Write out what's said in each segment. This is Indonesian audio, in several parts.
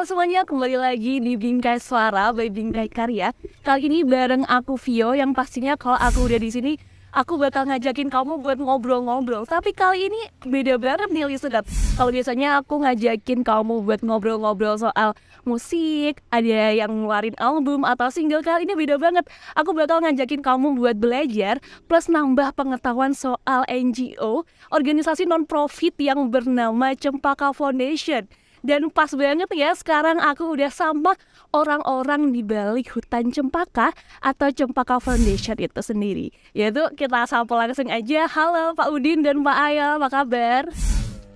Halo semuanya, kembali lagi di Bingkai Suara by Bingkai Karya. Kali ini bareng aku Vio, yang pastinya kalau aku udah di sini aku bakal ngajakin kamu buat ngobrol-ngobrol. Tapi kali ini beda banget nih listener. Kalau biasanya aku ngajakin kamu buat ngobrol-ngobrol soal musik, ada yang ngeluarin album atau single, kali ini beda banget. Aku bakal ngajakin kamu buat belajar plus nambah pengetahuan soal NGO, organisasi non-profit yang bernama Cempaka Foundation. Dan pas banget ya, sekarang aku udah sama orang-orang di balik hutan Cempaka atau Cempaka Foundation itu sendiri. Yaitu kita sapa langsung aja. Halo Pak Udin dan Pak Ayo, apa kabar?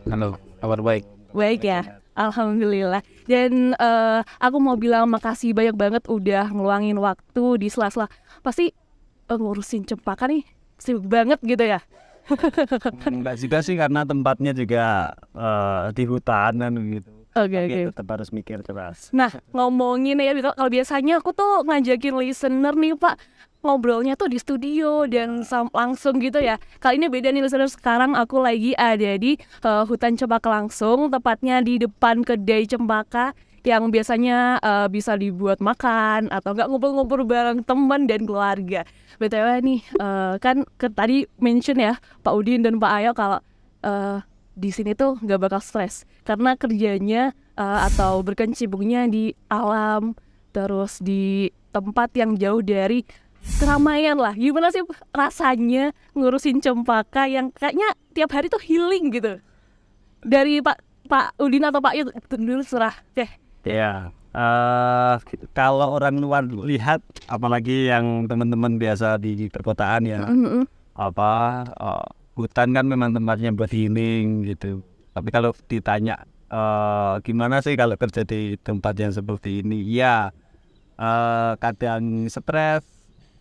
Halo, kabar baik. Baik ya, alhamdulillah. Dan aku mau bilang makasih banyak banget udah ngeluangin waktu di sela-sela. Pasti ngurusin Cempaka nih sibuk banget gitu ya. Enggak juga sih, karena tempatnya juga di hutanan gitu. Oke. Tetap harus mikir keras. Nah, ngomongin ya, kalau biasanya aku tuh ngajakin listener nih Pak, ngobrolnya tuh di studio dan langsung gitu ya. Kali ini beda nih listener, sekarang aku lagi ada di hutan Cempaka langsung, tepatnya di depan kedai Cempaka yang biasanya bisa dibuat makan atau enggak ngumpul-ngumpul bareng teman dan keluarga. BTW nih, kan tadi mention ya Pak Udin dan Pak Ayo kalau di sini tuh nggak bakal stres karena kerjanya atau berkecimpungnya di alam, terus di tempat yang jauh dari keramaian lah. Gimana sih rasanya ngurusin Cempaka yang kayaknya tiap hari tuh healing gitu? Dari Pak Udin atau Pak Ayo dulu serah deh. Ya, kalau orang luar lihat, apalagi yang teman-teman biasa di perkotaan ya, hutan kan memang tempatnya buat healing gitu. Tapi kalau ditanya gimana sih kalau kerja di tempat yang seperti ini, ya kadang stres.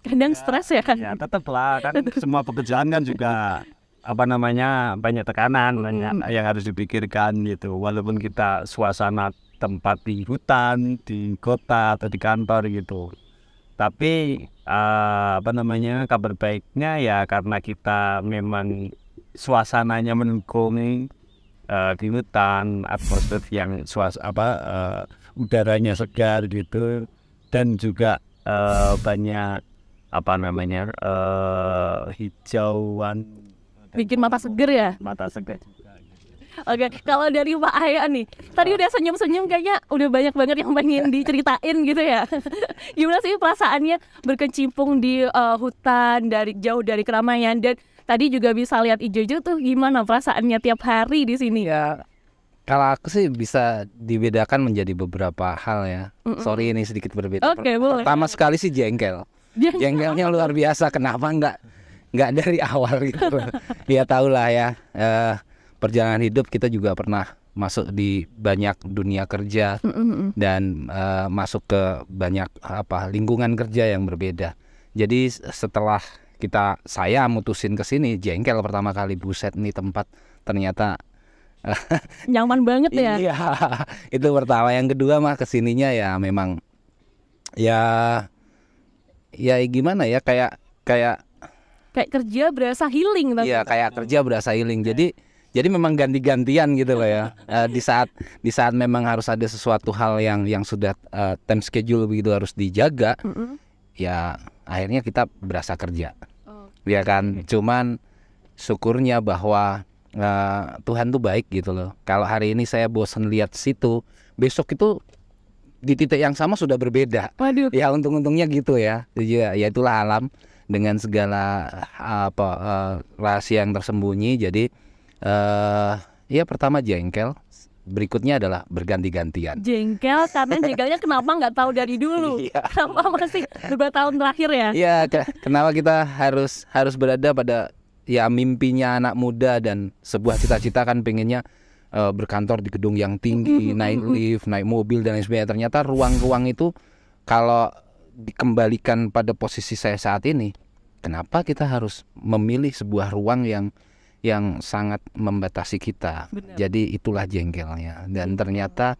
Kadang stres ya kan? Ya tetap lah, kan semua pekerjaan kan juga banyak tekanan, banyak yang harus dipikirkan gitu. Walaupun kita suasana tempat di hutan, di kota atau di kantor gitu. Tapi kabar baiknya ya karena kita memang suasananya mendukung di hutan, atmosfer yang udaranya segar gitu, dan juga banyak hijauan, bikin mata seger ya? Mata seger juga. Oke, kalau dari Pak Aya nih, tadi udah senyum-senyum, kayaknya udah banyak banget yang pengen diceritain gitu ya. Gimana sih perasaannya berkecimpung di hutan, jauh dari keramaian, dan tadi juga bisa lihat ijo-ijo tuh, gimana perasaannya tiap hari di sini? Ya, kalau aku sih bisa dibedakan menjadi beberapa hal ya. Sorry ini sedikit berbeda. Oke, boleh. Pertama sekali sih jengkel. Jengkelnya luar biasa. Kenapa nggak dari awal gitu? Ya tahulah ya. Perjalanan hidup kita juga pernah masuk di banyak dunia kerja dan masuk ke banyak lingkungan kerja yang berbeda. Jadi setelah saya mutusin ke sini, jengkel pertama kali, buset nih tempat ternyata nyaman banget ya. Iya, itu pertama. Yang kedua mah kesininya ya memang ya gimana ya, kayak kerja berasa healing. Iya, kayak kerja berasa healing. Jadi memang ganti-gantian gitu loh ya. Di saat memang harus ada sesuatu hal yang sudah time schedule begitu harus dijaga. Ya akhirnya kita berasa kerja. Ya kan. Cuman syukurnya bahwa Tuhan tuh baik gitu loh. Kalau hari ini saya bosan lihat situ, besok itu di titik yang sama sudah berbeda. Waduh. Ya untung-untungnya gitu ya. Ya itulah alam dengan segala rahasia yang tersembunyi. Jadi ya pertama jengkel, berikutnya adalah berganti-gantian. Jengkel karena jengkelnya kenapa nggak tahu dari dulu? Kenapa masih 2 tahun terakhir ya? Iya, kenapa kita harus berada pada ya mimpinya anak muda dan sebuah cita-cita kan pengennya berkantor di gedung yang tinggi, naik lift, naik mobil dan lain sebagainya. Ternyata ruang-ruang itu kalau dikembalikan pada posisi saya saat ini, kenapa kita harus memilih sebuah ruang yang sangat membatasi kita. Benar. Jadi itulah jengkelnya. Dan ternyata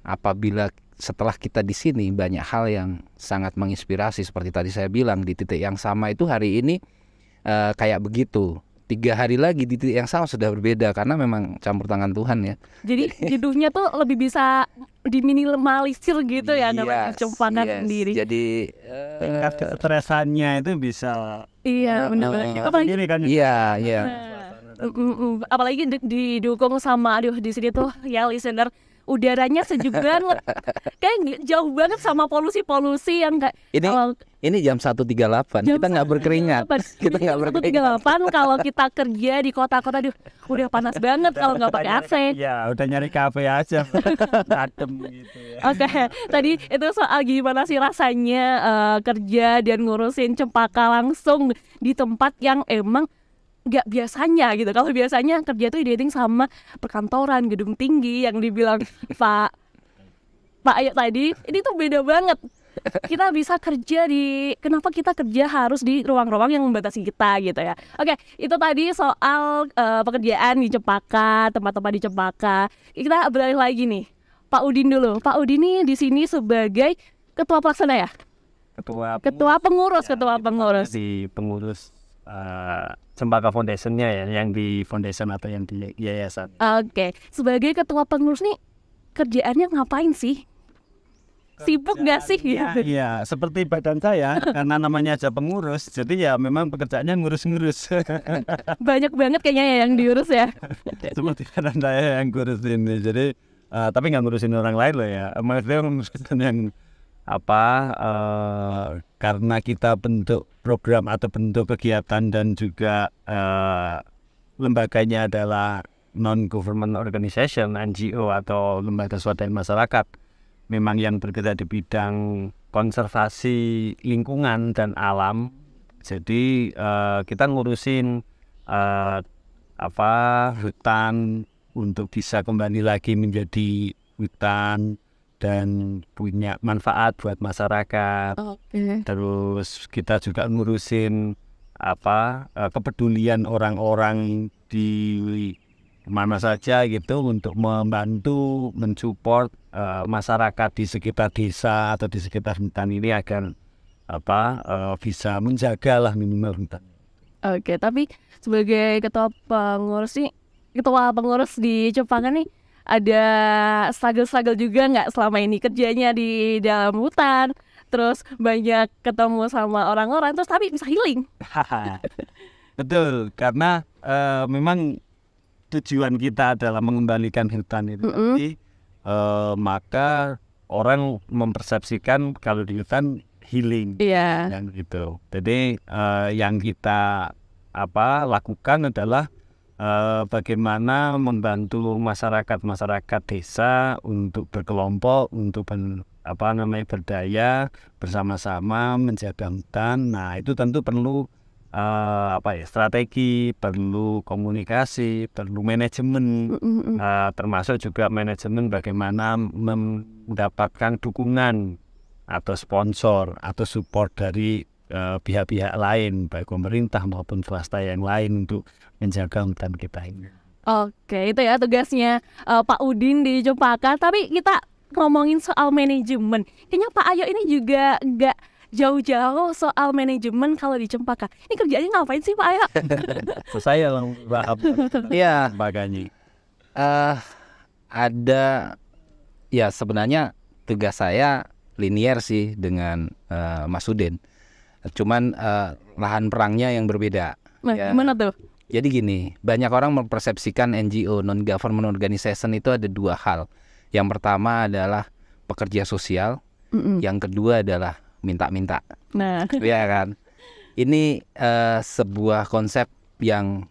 apabila setelah kita di sini banyak hal yang sangat menginspirasi, seperti tadi saya bilang di titik yang sama itu hari ini kayak begitu. 3 hari lagi di titik yang sama sudah berbeda karena memang campur tangan Tuhan ya. Jadi jenuhnya tuh lebih bisa diminimalisir gitu ya namanya cempaka sendiri. Jadi tingkat ketresannya itu bisa Iya benar. Apalagi sendiri kan. iya. apalagi didukung sama di sini tuh ya listener, udaranya sejuk banget. Kayak jauh banget sama polusi-polusi yang kayak ini jam 1.38 kita nggak berkeringat. Kita nggak berkeringat. 1.38 kalau kita kerja di kota-kota udah panas banget kalau nggak pakai AC. Ya udah nyari kafe aja. Adem gitu ya. Oke, tadi itu soal gimana sih rasanya kerja dan ngurusin cempaka langsung di tempat yang emang nggak biasanya gitu. Kalau biasanya kerja tuh dating sama perkantoran, gedung tinggi yang dibilang Pak Ayo tadi, ini tuh beda banget. Kita bisa kerja kenapa kita kerja harus di ruang-ruang yang membatasi kita gitu ya. Oke, itu tadi soal pekerjaan di Cempaka, tempat-tempat di Cempaka. Kita beralih lagi nih, Pak Udin dulu. Pak Udin nih di sini sebagai ketua pelaksana ya? Ketua pengurus di pengurus Cempaka Foundation-nya ya, yang di foundation atau yang di yayasan. Oke, sebagai ketua pengurus nih kerjaannya ngapain sih? Sibuk nggak sih? Iya, seperti badan saya karena namanya aja pengurus, jadi ya memang pekerjaannya ngurus-ngurus. Banyak banget kayaknya ya yang diurus ya. Seperti badan saya yang ngurus ini, jadi tapi nggak ngurusin orang lain loh ya. Maksudnya ngurusin yang karena kita bentuk program atau bentuk kegiatan dan juga lembaganya adalah non-government organization, NGO atau lembaga swadaya masyarakat, memang yang bergerak di bidang konservasi lingkungan dan alam. Jadi kita ngurusin hutan untuk bisa kembali lagi menjadi hutan dan punya manfaat buat masyarakat. Terus kita juga ngurusin kepedulian orang-orang di mana saja gitu untuk membantu mensupport masyarakat di sekitar desa atau di sekitar hutan ini agar bisa menjaga lah minimal hutan. Oke, tapi sebagai ketua pengurus di Cempaka nih, ada struggle juga nggak selama ini kerjanya di dalam hutan, terus banyak ketemu sama orang-orang, terus tapi bisa healing? Betul, karena memang tujuan kita adalah mengembalikan hutan itu tadi, maka orang mempersepsikan kalau di hutan healing, yang gitu. Jadi yang kita lakukan adalah bagaimana membantu masyarakat desa untuk berkelompok, untuk berdaya bersama-sama menjaga hutan. Nah itu tentu perlu strategi, perlu komunikasi, perlu manajemen, termasuk juga manajemen bagaimana mendapatkan dukungan atau sponsor atau support dari pihak-pihak lain, baik pemerintah maupun swasta yang lain untuk menjaga hutan kita ini. Oke, itu ya tugasnya Pak Udin di Cempaka. Tapi kita ngomongin soal manajemen, kayaknya Pak Ayo ini juga nggak jauh-jauh soal manajemen kalau di Cempaka. Ini kerjanya ngapain sih Pak Ayo? Saya yang paham. Iya, baganya. Ada ya, sebenarnya tugas saya linear sih dengan Mas Udin. Cuman lahan perangnya yang berbeda. Nah, ya. Gimana tuh? Jadi gini, banyak orang mempersepsikan NGO, non-government organization itu ada dua hal. Yang pertama adalah pekerja sosial, yang kedua adalah minta-minta. Nah, ya kan. Ini sebuah konsep yang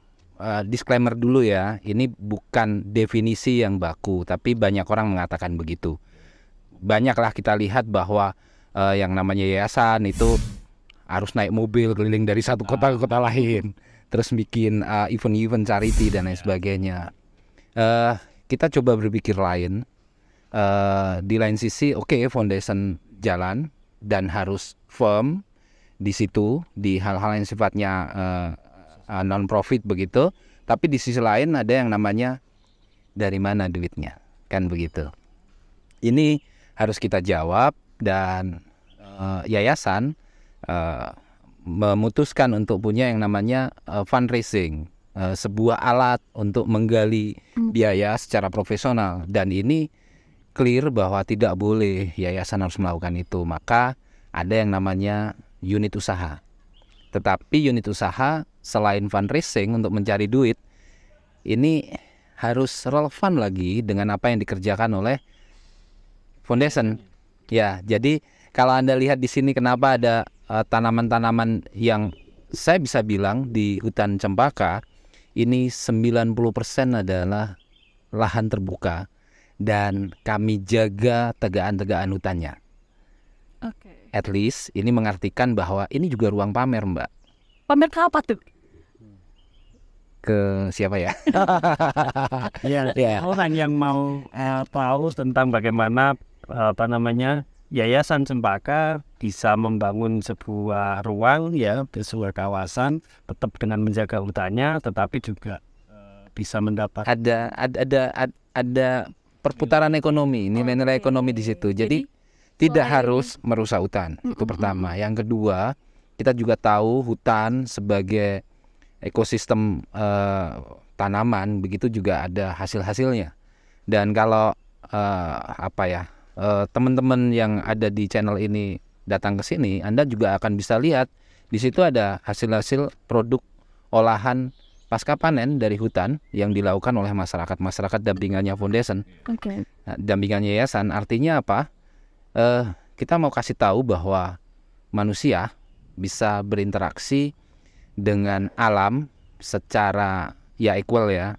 disclaimer dulu ya. Ini bukan definisi yang baku, tapi banyak orang mengatakan begitu. Banyaklah kita lihat bahwa yang namanya yayasan itu harus naik mobil keliling dari satu kota ke kota lain, terus bikin event-event charity dan lain sebagainya. Kita coba berpikir lain. Di lain sisi, foundation jalan dan harus firm di situ di hal-hal yang sifatnya non-profit begitu. Tapi di sisi lain ada yang namanya dari mana duitnya, kan begitu. Ini harus kita jawab, dan yayasan memutuskan untuk punya yang namanya fundraising. sebuah alat untuk menggali biaya secara profesional, dan ini clear bahwa tidak boleh yayasan harus melakukan itu. Maka ada yang namanya unit usaha. Tetapi unit usaha selain fundraising untuk mencari duit, ini harus relevan lagi dengan apa yang dikerjakan oleh foundation. Ya, jadi kalau Anda lihat di sini kenapa ada tanaman-tanaman yang saya bisa bilang di hutan cempaka ini 90% adalah lahan terbuka dan kami jaga tegaan-tegaan hutannya. Oke. At least ini mengartikan bahwa ini juga ruang pamer, Mbak. Pamer ke apa tuh? Ke siapa ya? Ya, Ya. orang yang mau tahu tentang bagaimana Yayasan Cempaka bisa membangun sebuah ruang, ya, sebuah kawasan, tetap dengan menjaga hutannya, tetapi juga bisa mendapat Ada perputaran ekonomi, nilai-nilai ekonomi di situ. Jadi tidak harus merusak hutan. Itu pertama. Yang kedua, kita juga tahu hutan sebagai ekosistem tanaman, begitu juga ada hasil-hasilnya. Dan kalau teman-teman yang ada di channel ini datang ke sini, Anda juga akan bisa lihat di situ ada hasil-hasil produk olahan pasca panen dari hutan yang dilakukan oleh masyarakat dampingannya foundation. Oke. Nah, dampingan yayasan artinya apa? Kita mau kasih tahu bahwa manusia bisa berinteraksi dengan alam secara equal ya,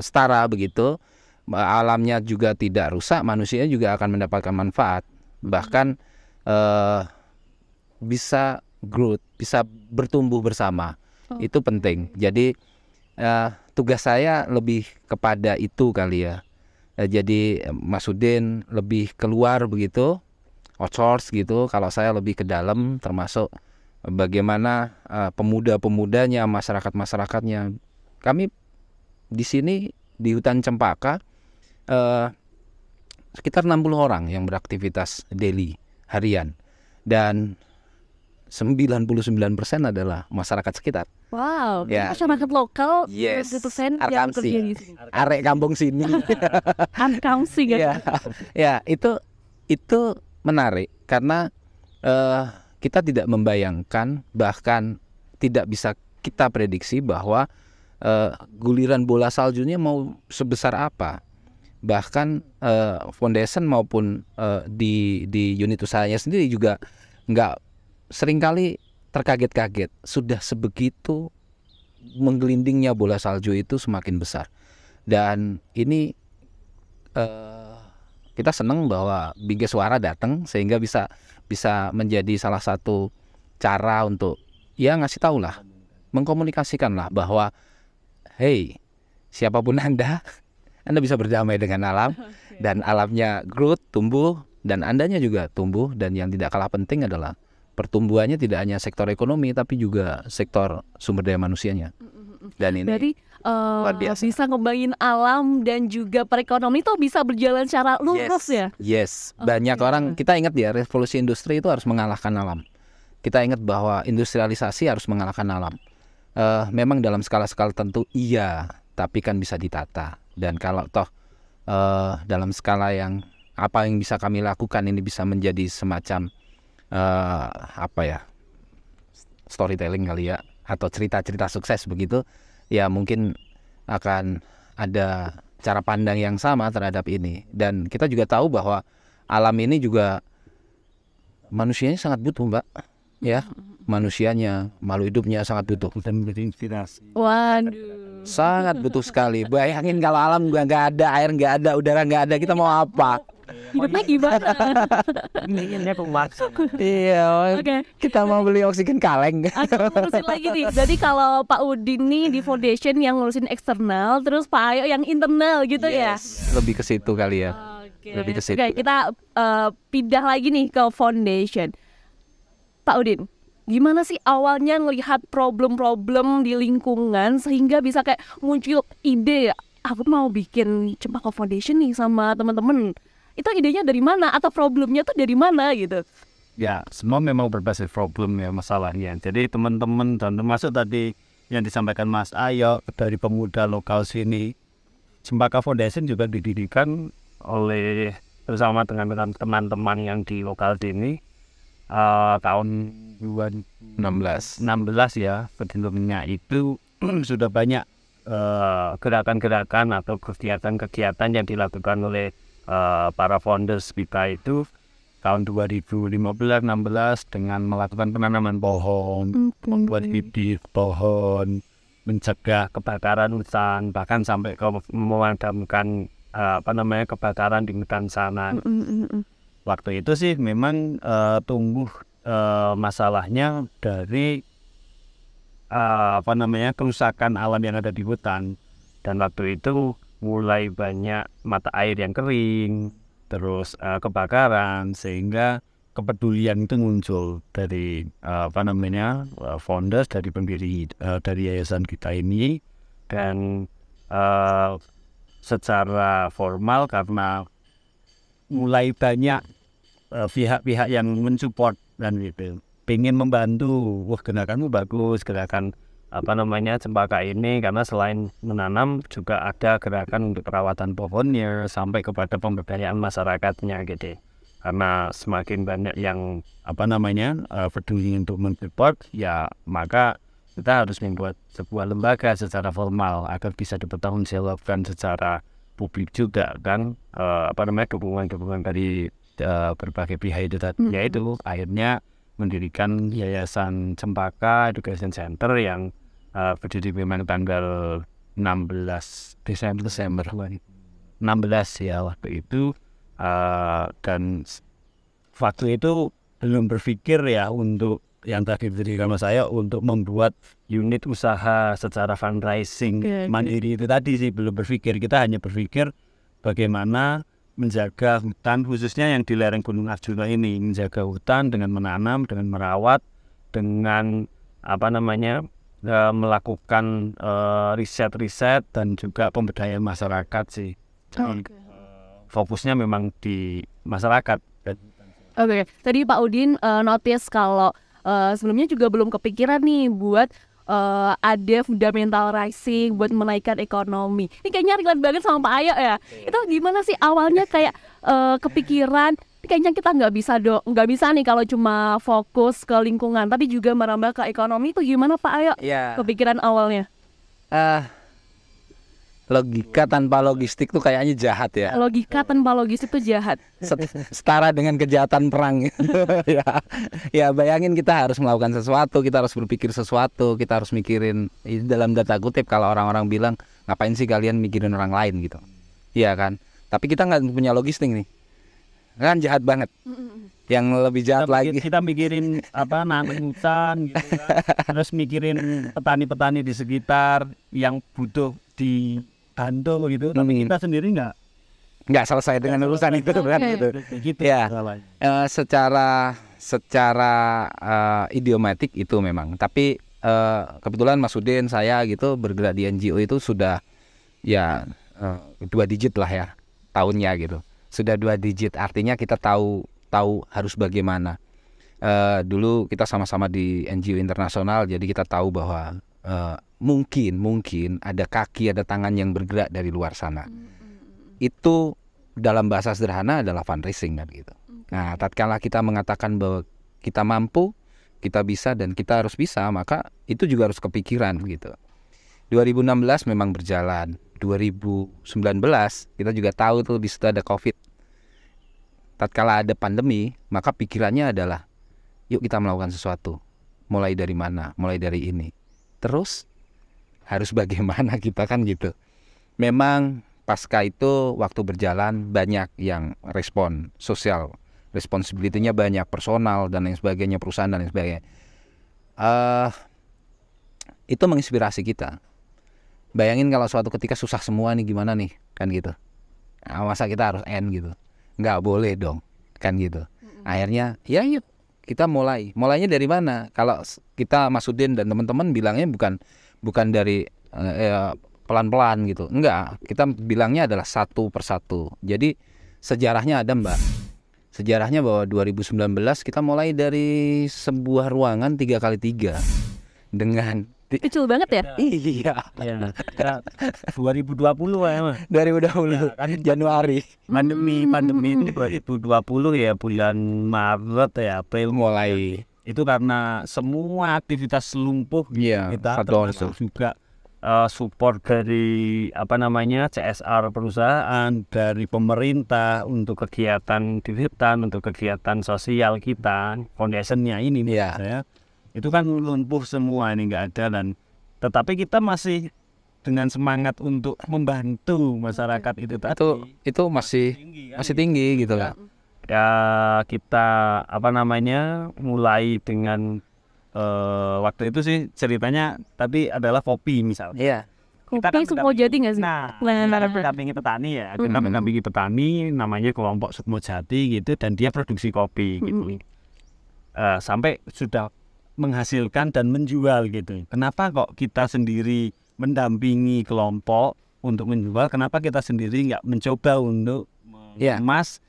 setara begitu. Alamnya juga tidak rusak, manusia juga akan mendapatkan manfaat, bahkan bisa growth, bisa bertumbuh bersama. Itu penting. Jadi tugas saya lebih kepada itu kali ya. Jadi Mas Udin lebih keluar begitu, outsource gitu. Kalau saya lebih ke dalam, termasuk bagaimana pemuda-pemudanya, masyarakat-masyarakatnya. Kami di sini di hutan Cempaka sekitar 60 orang yang beraktivitas daily, harian, dan 99% adalah masyarakat sekitar. Wow, Ya. masyarakat lokal, Yes. 100% yang Arkamsi. kerja di sini. Arek kampung sini. Arkamsi kan? Ya, itu menarik karena kita tidak membayangkan, bahkan tidak bisa kita prediksi bahwa guliran bola saljunya mau sebesar apa. Bahkan foundation maupun di unit usahanya sendiri juga nggak, seringkali terkaget-kaget sudah sebegitu menggelindingnya bola salju itu semakin besar. Dan ini kita senang bahwa Bingkai Suara datang sehingga bisa menjadi salah satu cara untuk ngasih tahu lah, mengkomunikasikan lah bahwa hey, siapapun Anda bisa berdamai dengan alam, dan alamnya growth, tumbuh, dan Andanya juga tumbuh. Dan yang tidak kalah penting adalah pertumbuhannya tidak hanya sektor ekonomi tapi juga sektor sumber daya manusianya. Dan ini Berarti luar biasa. bisa ngembangin alam dan juga perekonomian itu bisa berjalan secara lurus ya? Yes, banyak orang, kita ingat ya, revolusi industri itu harus mengalahkan alam. Kita ingat bahwa industrialisasi harus mengalahkan alam. Memang dalam skala-skala tertentu iya, tapi kan bisa ditata. Dan kalau toh dalam skala yang apa yang bisa kami lakukan ini bisa menjadi semacam storytelling kali ya, atau cerita-cerita sukses begitu, ya mungkin akan ada cara pandang yang sama terhadap ini. Dan kita juga tahu bahwa alam ini juga manusianya sangat butuh, Mbak. Ya, manusianya, makhluk hidupnya sangat butuh. dan menjadi inspirasi. Waduh. Sangat butuh sekali. Bayangin kalau alam nggak ada, air nggak ada, udara nggak ada, kita mau apa? Hidupnya gimana? Inginnya pemaksa. Iya, Oke. kita mau beli oksigen kaleng. Aku ngurusin lagi nih. Jadi kalau Pak Udin nih di foundation yang ngurusin eksternal, terus Pak Ayo yang internal gitu ya? Lebih ke situ kali ya. Oke. Lebih ke situ. Oke, kita pindah lagi nih ke foundation. Pak Udin, gimana sih awalnya ngelihat problem-problem di lingkungan sehingga bisa kayak muncul ide, aku mau bikin Cempaka Foundation nih sama teman-teman. Itu idenya dari mana atau problemnya tuh dari mana gitu? Ya, semua memang berbasis problem ya masalahnya. Jadi teman-teman dan termasuk tadi yang disampaikan Mas Ayo dari pemuda lokal sini, Cempaka Foundation juga didirikan oleh bersama dengan teman-teman yang di lokal sini tahun 2016 ya. Sebelumnya itu sudah banyak gerakan-gerakan atau kegiatan-kegiatan yang dilakukan oleh para founders kita itu tahun 2015-16 dengan melakukan penanaman pohon, membuat bibit pohon, mencegah kebakaran hutan, bahkan sampai ke memadamkan kebakaran di hutan sana. Waktu itu sih memang tumbuh masalahnya dari kerusakan alam yang ada di hutan, dan waktu itu mulai banyak mata air yang kering, terus kebakaran, sehingga kepedulian itu muncul dari founders, dari pendiri dari yayasan kita ini. Dan secara formal karena mulai banyak pihak-pihak yang mensupport dan gitu, pengen membantu, gerakanmu bagus, gerakan cempaka ini, karena selain menanam juga ada gerakan untuk perawatan pohonnya sampai kepada pemberdayaan masyarakatnya gitu. Karena semakin banyak yang peduli untuk mensupport, ya maka kita harus membuat sebuah lembaga secara formal agar bisa dipertanggungjawabkan secara publik juga kan, dukungan-dukungan dari berbagai pihak itu tadi. Yaitu akhirnya mendirikan Yayasan Cempaka Education Center yang berdiri memang tanggal 16 Desember 2016 ya waktu itu. Dan waktu itu belum berpikir ya untuk yang tadi diberikan Mas saya untuk membuat unit usaha secara fundraising mandiri itu tadi sih, belum berpikir. Kita hanya berpikir bagaimana menjaga hutan, khususnya yang di lereng Gunung Arjuna ini, menjaga hutan dengan menanam, dengan merawat, dengan melakukan riset-riset dan juga pemberdayaan masyarakat sih. Fokusnya memang di masyarakat. Oke. Tadi Pak Udin notice kalau sebelumnya juga belum kepikiran nih buat ada fundamental rising buat menaikkan ekonomi. Ini kayaknya relate banget sama Pak Ayo ya. Itu gimana sih awalnya kayak kepikiran? Kayaknya kita nggak bisa nih kalau cuma fokus ke lingkungan, tapi juga merambah ke ekonomi. Itu gimana Pak Ayo? Kepikiran awalnya? Logika tanpa logistik tuh kayaknya jahat ya. Logika tanpa logistik tuh jahat. Setara dengan kejahatan perang. Ya bayangin, kita harus melakukan sesuatu, kita harus berpikir sesuatu, kita harus mikirin, dalam data kutip kalau orang-orang bilang ngapain sih kalian mikirin orang lain gitu. Iya kan. Tapi kita nggak punya logistik nih. Kan jahat banget. Yang lebih jahat lagi kita mikirin nanam hutan gitu kan. Terus mikirin petani-petani di sekitar yang butuh di bantu gitu, tapi kita sendiri nggak selesai dengan urusan itu kan gitu. Ya, secara idiomatik itu memang. Tapi kebetulan Mas Udin, saya gitu bergerak di NGO itu sudah 2 digit lah ya tahunnya gitu. Sudah 2 digit, artinya kita tahu harus bagaimana. Dulu kita sama-sama di NGO internasional, jadi kita tahu bahwa mungkin ada kaki, ada tangan yang bergerak dari luar sana. Itu dalam bahasa sederhana adalah fundraising kan gitu. Nah, tatkala kita mengatakan bahwa kita mampu, kita bisa dan kita harus bisa, maka itu juga harus kepikiran gitu. 2016 memang berjalan. 2019 kita juga tahu tuh di situ ada Covid. Tatkala ada pandemi, maka pikirannya adalah yuk kita melakukan sesuatu. Mulai dari mana? Mulai dari ini. Terus harus bagaimana kita kan gitu. Memang pasca itu waktu berjalan banyak yang respon sosial, responsibility-nya banyak, personal dan lain sebagainya, perusahaan dan lain sebagainya. Itu menginspirasi kita. Bayangin kalau suatu ketika susah semua nih, gimana nih kan gitu. Nah, masa kita harus end gitu? Nggak boleh dong kan gitu. Akhirnya ya yuk kita mulainya dari mana? Kalau kita Mas Udin dan teman-teman bilangnya bukan dari pelan-pelan gitu. Enggak, kita bilangnya adalah satu persatu. Jadi sejarahnya ada Mbak. Sejarahnya bahwa 2019 kita mulai dari sebuah ruangan 3x3 dengan Kecil banget ya? Iya, Ya, 2020 ya, Mas. 2020 kan Januari pandemi itu 2020 ya, bulan Maret ya, April mulai. itu karena semua aktivitas lumpuh Iya, kita, satu termasuk juga support dari CSR perusahaan, dari pemerintah untuk kegiatan di hutan, untuk kegiatan sosial kita, foundationnya ini Iya. ya, itu kan lumpuh semua, ini nggak ada. Dan tetapi kita masih dengan semangat untuk membantu masyarakat itu tadi. Itu masih tinggi gitu lah. Ya kita mulai dengan waktu itu sih ceritanya tapi adalah kopi misalnya. Iya. Kopi Sukmo Jati nggak sih? Nah, Nah, mendampingi petani ya, kita mendampingi petani, namanya kelompok Sukmo Jati gitu, dan dia produksi kopi gitu. Sampai sudah menghasilkan dan menjual gitu. Kenapa kok kita sendiri mendampingi kelompok untuk menjual? Kenapa kita sendiri nggak mencoba untuk mengemas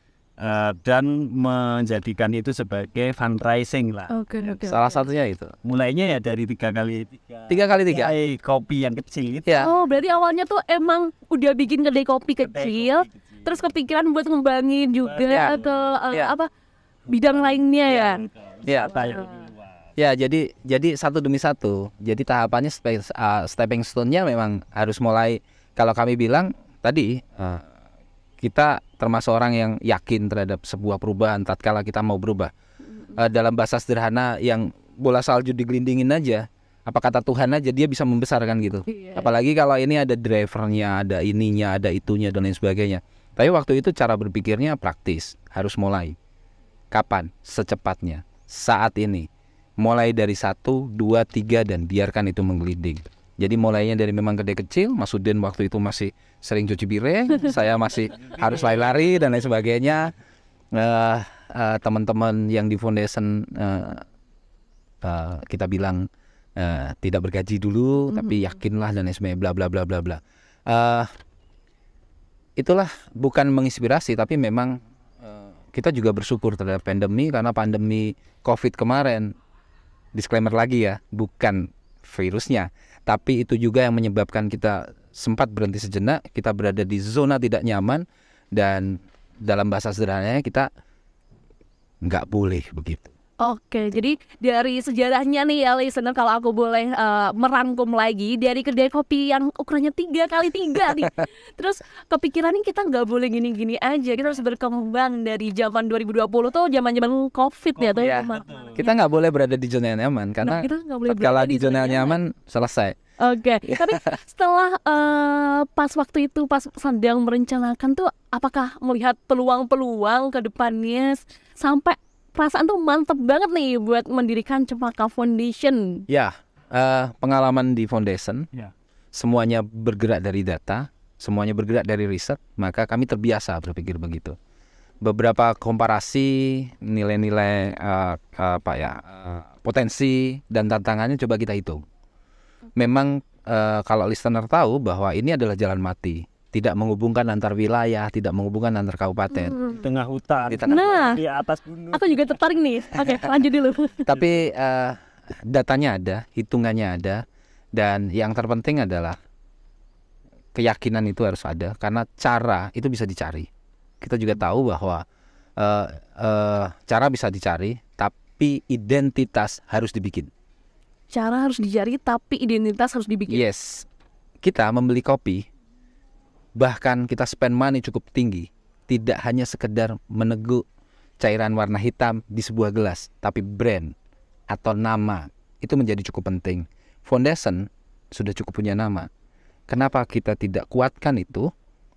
dan menjadikan itu sebagai fundraising lah. Oke. Salah satunya itu. Mulainya ya dari 3x3. 3x3. Kopi yang kecil itu. Ya. Oh, berarti awalnya tuh emang udah bikin kedai kopi kecil, terus kepikiran buat ngembangin juga ke bidang lainnya ya. Ya. Ya, jadi satu demi satu. Jadi tahapannya stepping stone-nya memang harus mulai. Kalau kami bilang tadi, kita termasuk orang yang yakin terhadap sebuah perubahan tatkala kita mau berubah. Dalam bahasa sederhana, yang bola salju digelindingin aja, apa kata Tuhan aja, dia bisa membesarkan gitu. Apalagi kalau ini ada drivernya, ada ininya, ada itunya dan lain sebagainya. Tapi waktu itu cara berpikirnya praktis, harus mulai. Kapan? Secepatnya. Saat ini. Mulai dari 1, 2, 3 dan biarkan itu menggelinding. Jadi mulainya dari memang gede kecil, Mas Udin waktu itu masih sering cuci piring, saya masih harus lari-lari dan lain sebagainya. Teman-teman yang di foundation kita bilang tidak bergaji dulu, tapi yakinlah dan lain sebagainya, bla bla bla bla bla. Itulah bukan menginspirasi, tapi memang kita juga bersyukur terhadap pandemi, karena pandemi COVID kemarin, disclaimer lagi ya, bukan virusnya, tapi itu juga yang menyebabkan kita sempat berhenti sejenak, kita berada di zona tidak nyaman, dan dalam bahasa sederhananya kita nggak boleh begitu. Oke, jadi dari sejarahnya nih ya listener, kalau aku boleh merangkum lagi dari kedai kopi yang ukurannya 3x3 nih. Terus kepikirannya kita nggak boleh gini-gini aja, kita harus berkembang. Dari zaman 2020 tuh zaman-zaman COVID ya tuh. Ya, kita nggak boleh berada di zona yang nyaman, karena kalau di zona yang nyaman selesai. Oke, tapi setelah pas waktu itu, pas sedang merencanakan tuh, apakah melihat peluang-peluang ke depannya sampai perasaan tuh mantep banget nih buat mendirikan Cempaka Foundation? Ya, pengalaman di foundation, semuanya bergerak dari data, semuanya bergerak dari riset, maka kami terbiasa berpikir begitu. Beberapa komparasi nilai-nilai potensi dan tantangannya coba kita hitung. Memang kalau listener tahu bahwa ini adalah jalan mati. Tidak menghubungkan antar wilayah, tidak menghubungkan antar kabupaten. Tengah hutan, di atas gunung. Aku juga tertarik nih. Oke, lanjut dulu. Tapi datanya ada, hitungannya ada, dan yang terpenting adalah keyakinan itu harus ada, karena cara itu bisa dicari. Kita juga tahu bahwa cara bisa dicari, tapi identitas harus dibikin. Cara harus dicari, tapi identitas harus dibikin. Yes, kita membeli kopi, bahkan kita spend money cukup tinggi, tidak hanya sekedar meneguk cairan warna hitam di sebuah gelas, tapi brand atau nama itu menjadi cukup penting. Foundation sudah cukup punya nama. Kenapa kita tidak kuatkan itu?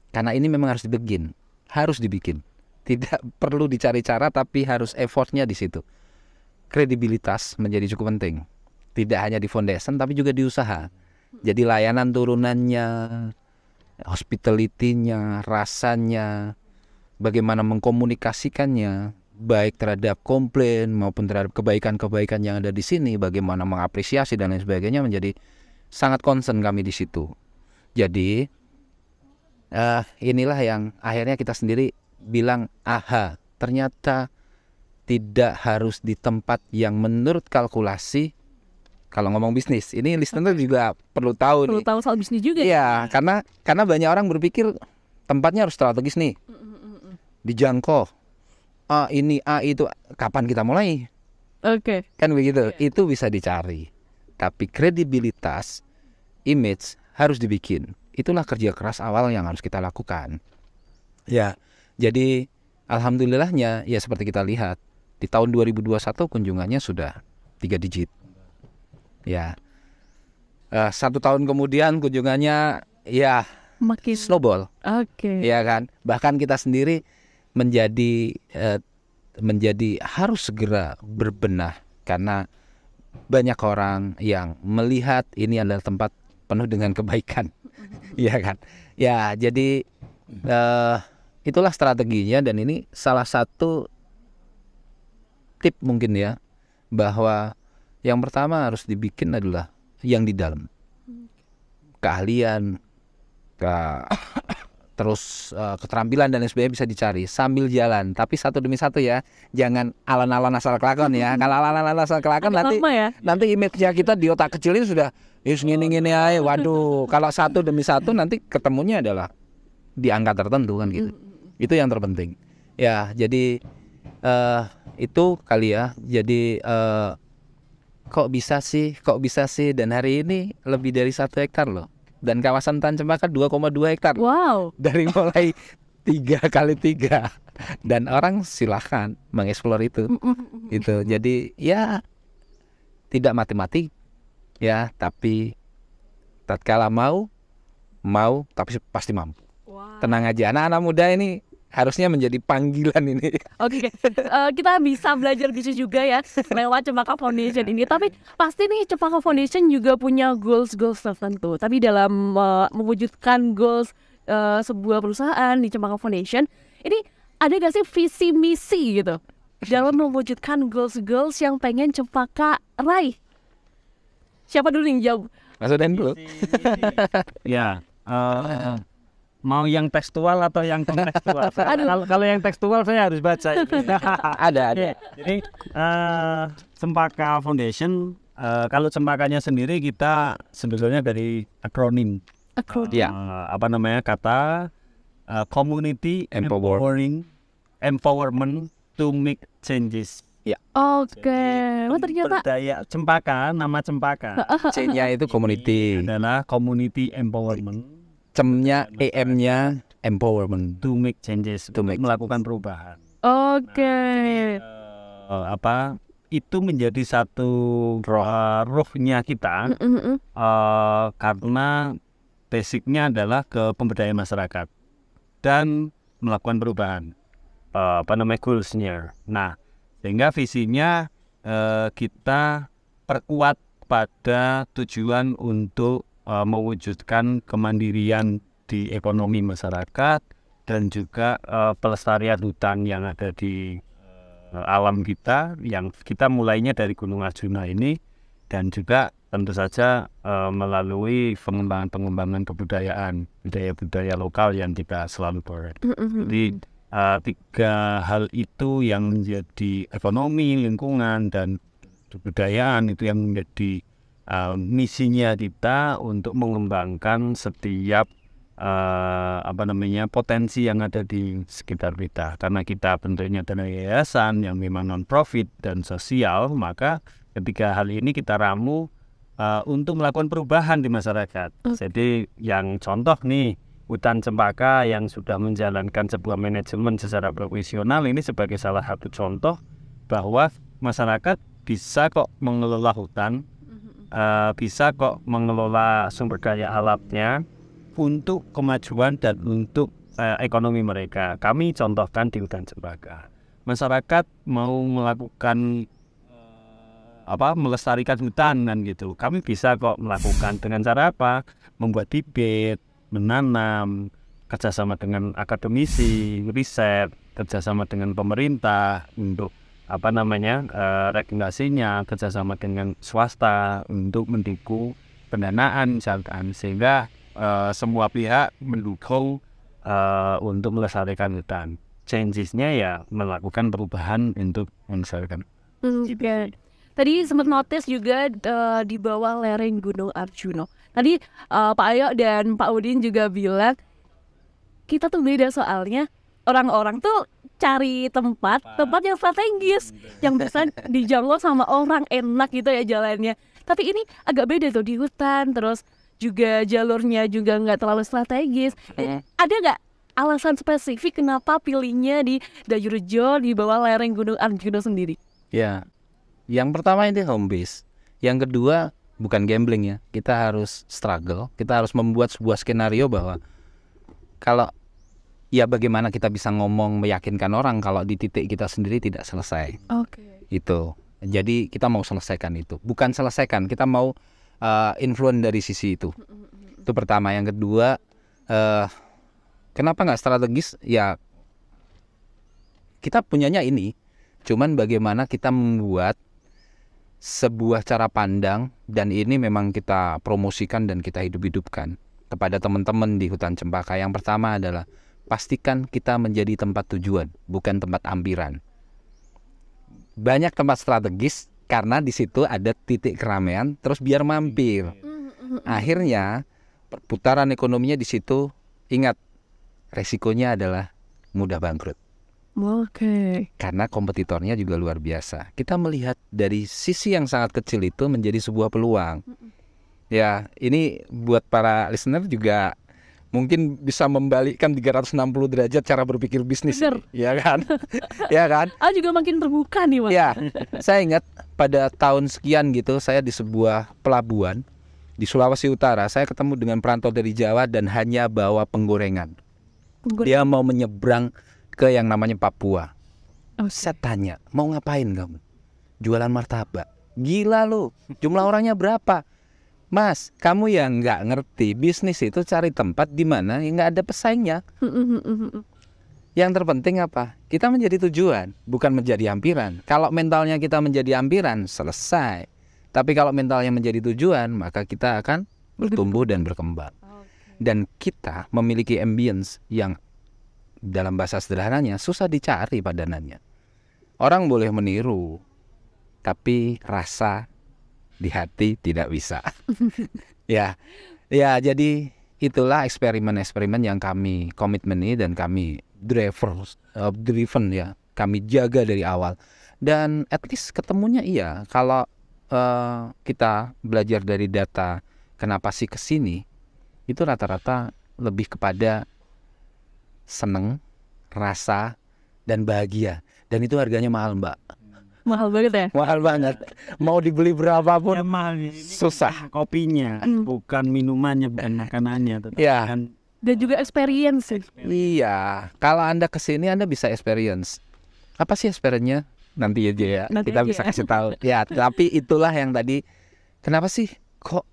Karena ini memang harus dibikin. Tidak perlu dicari cara, tapi harus effortnya di situ. Kredibilitas menjadi cukup penting. Tidak hanya di foundation, tapi juga di usaha. Jadi layanan turunannya, hospitality-nya, rasanya, bagaimana mengkomunikasikannya, baik terhadap komplain maupun terhadap kebaikan-kebaikan yang ada di sini, bagaimana mengapresiasi dan lain sebagainya, menjadi sangat concern kami di situ. Jadi inilah yang akhirnya kita sendiri bilang, aha, ternyata tidak harus di tempat yang menurut kalkulasi Kalau ngomong bisnis, ini listener juga perlu tahu Perlu nih. tahu soal bisnis juga. Iya, karena banyak orang berpikir tempatnya harus strategis nih, dijangkau. Ini itu kapan kita mulai? Oke. Kan begitu. Itu bisa dicari. Tapi kredibilitas, image harus dibikin. Itulah kerja keras awal yang harus kita lakukan. Ya, jadi alhamdulillahnya ya seperti kita lihat di tahun 2021 kunjungannya sudah 3 digit. Ya, 1 tahun kemudian kunjungannya ya Makin. snowball. Oke. Ya kan, bahkan kita sendiri menjadi harus segera berbenah karena banyak orang yang melihat ini adalah tempat penuh dengan kebaikan. Iya kan, ya jadi itulah strateginya, dan ini salah satu tip mungkin ya, bahwa yang pertama harus dibikin adalah yang di dalam, keahlian, terus keterampilan dan lain sebagainya bisa dicari sambil jalan, tapi satu demi satu ya, jangan alon-alon asal kelakon ya. Kalau alon-alon asal kelakon Agak lama ya. nanti image-nya kita di otak kecil ini sudah ngini-ngini aja. Waduh, kalau satu demi satu nanti ketemunya adalah di angka tertentu kan gitu. Itu yang terpenting. Ya, jadi itu kali ya. Jadi kok bisa sih, dan hari ini lebih dari 1 hektar loh. Dan kawasan hutan cempaka 2,2 hektar. Wow. Dari mulai 3x3. Dan orang silahkan mengeksplor itu. Gitu. Jadi ya tidak mati-mati ya, tapi tatkala mau tapi pasti mampu. Wow. Tenang aja, anak-anak muda ini harusnya menjadi panggilan ini. Oke. Kita bisa belajar bisnis juga ya lewat Cempaka Foundation ini. Tapi pasti nih Cempaka Foundation juga punya goals tertentu. Tapi dalam mewujudkan goals sebuah perusahaan di Cempaka Foundation, ini ada gak sih visi misi gitu dalam mewujudkan goals yang pengen Cempaka raih? Siapa dulu yang jawab? Mas Uden dulu. Ya, mau yang tekstual atau yang kontekstual? Kalau yang tekstual saya harus baca. Ada. Ya, jadi Cempaka Foundation, kalau Cempakanya sendiri kita sebetulnya dari akronim. Ya. Apa namanya, kata Community Empowerment to Make Changes. Oke. Oh ternyata Berdaya Cempaka, nama Cempaka C-nya itu community, adalah Community Empowerment, C-nya EM-nya empowerment. to make changes, To make melakukan perubahan. oke. Itu menjadi satu ruhnya kita, karena basicnya adalah ke pemberdayaan masyarakat dan melakukan perubahan, goalsnya. Nah, sehingga visinya kita perkuat pada tujuan untuk mewujudkan kemandirian di ekonomi masyarakat dan juga pelestarian hutan yang ada di alam kita, yang kita mulainya dari Gunung Arjuna ini, dan juga tentu saja melalui pengembangan kebudayaan, budaya lokal yang kita selalu bawa. Jadi 3 hal itu yang menjadi ekonomi, lingkungan, dan kebudayaan itu yang menjadi misinya kita untuk mengembangkan setiap potensi yang ada di sekitar kita. Karena kita bentuknya adalah yayasan yang memang non-profit dan sosial, maka ketika hal ini kita ramu untuk melakukan perubahan di masyarakat. Jadi yang contoh nih, Hutan Cempaka yang sudah menjalankan sebuah manajemen secara profesional, ini sebagai salah satu contoh bahwa masyarakat bisa kok mengelola hutan, bisa kok mengelola sumber daya alamnya untuk kemajuan dan untuk ekonomi mereka. Kami contohkan di Hutan Cempaka, masyarakat mau melakukan melestarikan hutan kan gitu. Kami bisa kok melakukan dengan cara apa? Membuat bibit, menanam, kerjasama dengan akademisi, riset, kerjasama dengan pemerintah untuk regulasinya, kerjasama dengan swasta untuk mendukung pendanaan misalkan, sehingga semua pihak mendukung untuk melestarikan hutan. Changes-nya ya melakukan perubahan untuk melestarikan. Oke. Tadi sempat notice juga di bawah lereng Gunung Arjuna. Tadi Pak Ayo dan Pak Udin juga bilang kita tuh beda soalnya orang-orang tuh cari tempat yang strategis, yang bisa dijangkau sama orang, enak gitu ya jalannya. Tapi ini agak beda tuh di hutan, terus juga jalurnya juga nggak terlalu strategis. Ada nggak alasan spesifik kenapa pilihnya di Dayurejo di bawah lereng Gunung Arjuna sendiri? Ya, yang pertama ini home base. Yang kedua bukan gambling ya. Kita harus struggle. Kita harus membuat sebuah skenario bahwa kalau ya bagaimana kita bisa ngomong meyakinkan orang kalau di titik kita sendiri tidak selesai. Oke. Itu. Jadi kita mau selesaikan itu. Bukan selesaikan, kita mau influence dari sisi itu. Itu pertama. Yang kedua, kenapa nggak strategis? Ya kita punyanya ini. Cuman bagaimana kita membuat sebuah cara pandang, dan ini memang kita promosikan dan kita hidup-hidupkan kepada teman-teman di hutan cempaka. Yang pertama adalah pastikan kita menjadi tempat tujuan, bukan tempat ampiran. Banyak tempat strategis karena di situ ada titik keramaian, terus biar mampir. Akhirnya perputaran ekonominya di situ, ingat resikonya adalah mudah bangkrut. Oke. Karena kompetitornya juga luar biasa. Kita melihat dari sisi yang sangat kecil itu menjadi sebuah peluang. Ya, ini buat para listener juga mungkin bisa membalikkan 360 derajat cara berpikir bisnis. Bener. Ya kan? Ya kan? Juga makin terbuka nih, Mas. Ya, saya ingat pada tahun sekian gitu, saya di sebuah pelabuhan di Sulawesi Utara. Saya ketemu dengan perantau dari Jawa dan hanya bawa penggorengan. Dia mau menyeberang ke yang namanya Papua. Saya tanya, mau ngapain kamu? Jualan martabak. Gila lu, jumlah orangnya berapa? Mas, kamu yang nggak ngerti bisnis itu cari tempat di mana yang nggak ada pesaingnya. Yang terpenting apa? Kita menjadi tujuan, bukan menjadi ampiran. Kalau mentalnya kita menjadi ampiran, selesai. Tapi kalau mentalnya menjadi tujuan, maka kita akan bertumbuh dan berkembang. Dan kita memiliki ambience yang dalam bahasa sederhananya susah dicari padanannya. Orang boleh meniru, tapi rasa di hati tidak bisa. Ya, jadi itulah eksperimen-eksperimen yang kami komitmeni dan kami driven ya. Kami jaga dari awal. Dan at least ketemunya iya. Kalau kita belajar dari data kenapa sih kesini, itu rata-rata lebih kepada seneng, rasa, dan bahagia. Dan itu harganya mahal, Mbak. Mahal banget ya? Mahal banget. Mau dibeli berapapun Ya, mahal. susah. Kopinya, bukan minumannya, bukan makanannya. Ya. Dan juga experience sih. Iya. Kalau Anda kesini Anda bisa experience. Apa sih experience-nya? Nanti aja ya. Nanti Kita aja bisa ya. kasih tahu. Ya, tapi itulah yang tadi. Kenapa sih kok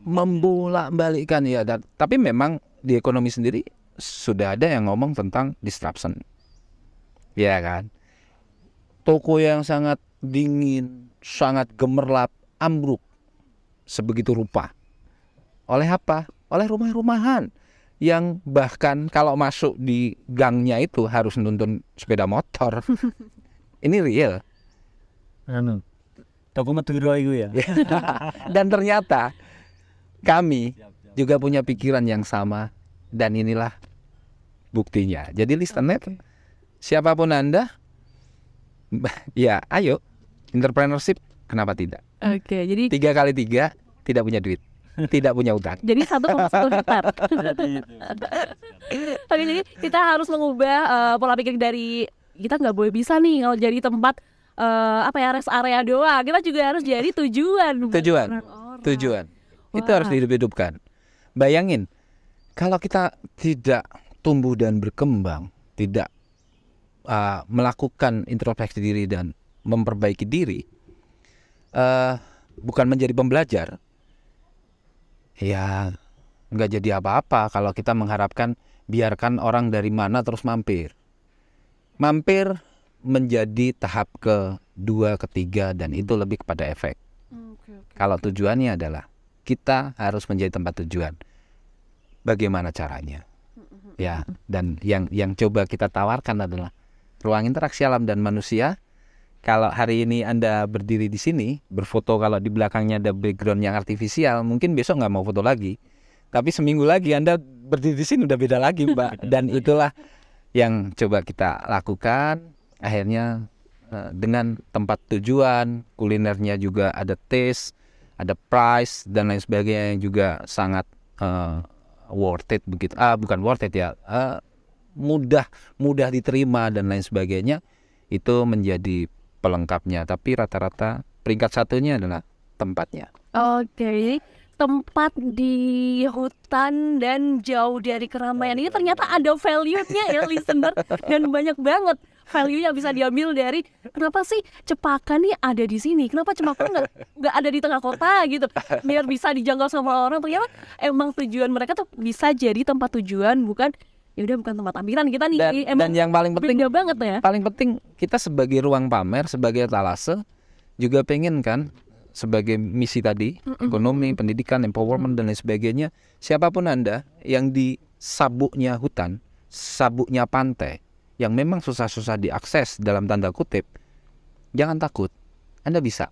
membolak-balikkan ya? Tapi memang di ekonomi sendiri sudah ada yang ngomong tentang disruption. Ya kan? Toko yang sangat dingin, sangat gemerlap, ambruk sebegitu rupa. Oleh apa? Oleh rumah-rumahan yang bahkan kalau masuk di gangnya itu harus nuntun sepeda motor. Ini real. Toko Madura itu ya. Dan ternyata kami juga punya pikiran yang sama, dan inilah buktinya. Jadi listener, siapapun Anda, ya ayo, entrepreneurship, kenapa tidak? Oke, jadi 3x3 tidak punya duit, tidak punya utang. jadi 1,1 hektar. Oke, jadi kita harus mengubah pola pikir dari kita nggak boleh bisa nih kalau jadi tempat rest area doang. Kita juga harus jadi tujuan. Tujuan. Itu harus dihidup-hidupkan. Bayangin, kalau kita tidak tumbuh dan berkembang, tidak melakukan introspeksi diri dan memperbaiki diri, bukan menjadi pembelajar, ya nggak jadi apa-apa kalau kita mengharapkan biarkan orang dari mana terus mampir menjadi tahap kedua, ketiga, dan itu lebih kepada efek. Kalau tujuannya adalah kita harus menjadi tempat tujuan, bagaimana caranya? Ya, dan yang coba kita tawarkan adalah ruang interaksi alam dan manusia kalau hari ini Anda berdiri di sini, berfoto kalau di belakangnya ada background yang artifisial, mungkin besok nggak mau foto lagi. Tapi seminggu lagi Anda berdiri di sini udah beda lagi, Mbak. Dan itulah yang coba kita lakukan. Akhirnya dengan tempat tujuan, kulinernya juga ada taste, ada price dan lain sebagainya yang juga sangat worth it begitu. Bukan worth it ya. Mudah diterima dan lain sebagainya. Itu menjadi pelengkapnya, tapi rata-rata peringkat satunya adalah tempatnya. Oke, tempat di hutan dan jauh dari keramaian ini ternyata ada value-nya ya listener, dan banyak banget value yang bisa diambil dari kenapa sih Cempaka nih ada di sini, kenapa Cempaka nggak ada di tengah kota gitu, biar bisa dijangkau sama orang. Ternyata emang tujuan mereka tuh bisa jadi tempat tujuan, bukan ya udah bukan tempat tampilan kita nih. Dan yang paling penting beda banget ya. Paling penting kita sebagai ruang pamer, sebagai etalase juga pengen kan sebagai misi tadi, ekonomi, pendidikan, empowerment dan lain sebagainya. Siapapun Anda yang di sabuknya hutan, sabuknya pantai, yang memang susah-susah diakses dalam tanda kutip, jangan takut, Anda bisa.